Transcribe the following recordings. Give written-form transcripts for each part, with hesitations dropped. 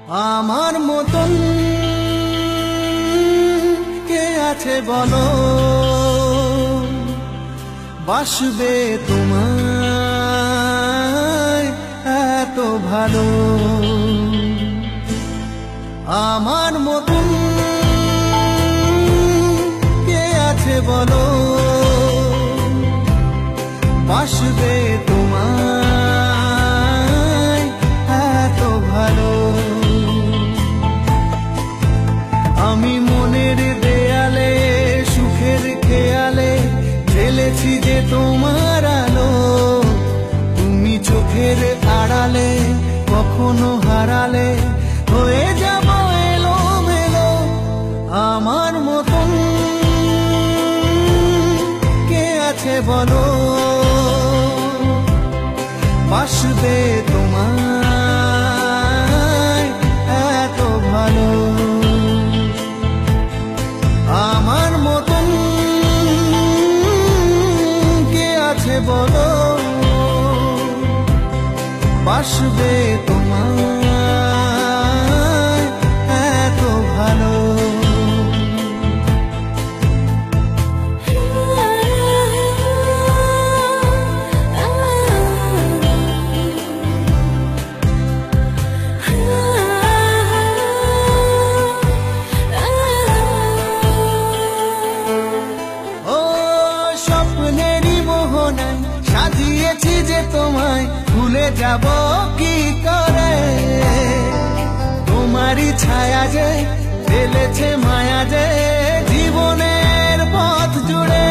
আমার মতন কে আছে বলো, বাসবে তোমায় এত ভালো। আমার মতন কে আছে বলো, বাসবে তোমায় এত ভালো। আমি মনের দেয়ালে সুখের খেয়ালে ঢেলেছি যে তোমার আলো, তুমি চোখের আড়ালে কখনো হারালে হয়ে যাব এলোমেলো। আমার মতন কে আছে বলো, বাসবে তোমায় এত ভালো। আমার মতন কে আছে বলো, বাসবে তোমায় এত ভালো। সাজিয়েছি যে তোমায় ভুলে যাব কি করে, তোমারই ছায়া যে ফেলেছে মায়া যে জীবনের পথ জুড়ে।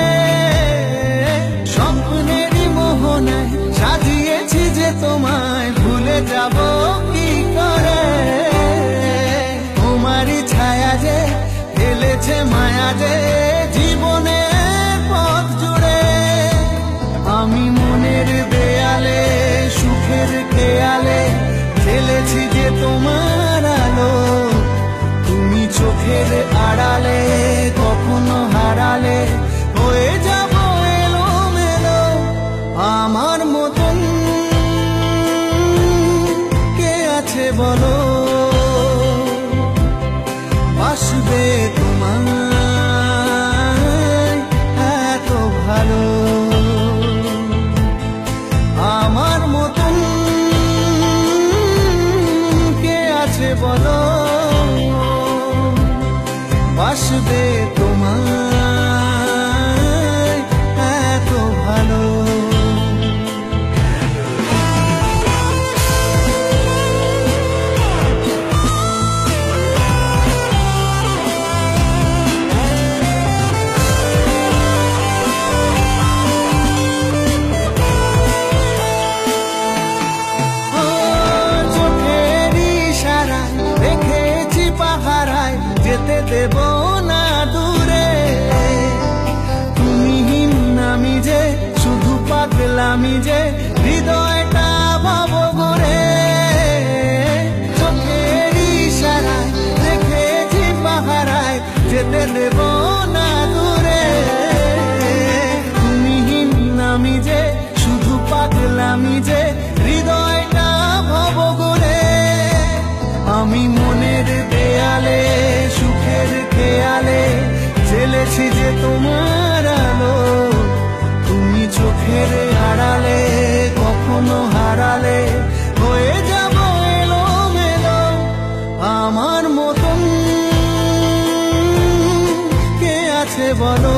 স্বপ্নেরই মোহনায় সাজিয়েছি যে তোমায় ভুলে যাব কি করে, তোমারই ছায়া যে ফেলেছে মায়া যে জীবনের পথ জুড়ে। আমি মনের দেয়ালে সুখের খেয়ালে ঢেলেছি যে তোমার আলো, তুমি চোখের আড়ালে কখনো হারালে হয়ে যাব এলোমেলো। আমার মতন কে আছে বলো, বাসবে তোমায় এত ভালো। আমার মতন কে আছে বলো, বাসবে তোমায় এত ভালো। যেতে দেব না দূরে, তুমিহীন আমি যে শুধু পাগলামি যে হৃদয়টা ভাব করে। চোখের ইশারায় দেখেছি পাহারায় যেতে দেব না দূরে, তুমিহীন আমি যে শুধু পাগলামি যে হৃদয়টা ভাব করে। আমি মনের দেয়ালে সুখের খেয়ালে ঢেলেছি যে তোমার আলো, তুমি চোখের আড়ালে কখনো হারালে হয়ে যাব এলোমেলো। আমার মতন কে আছে বলো,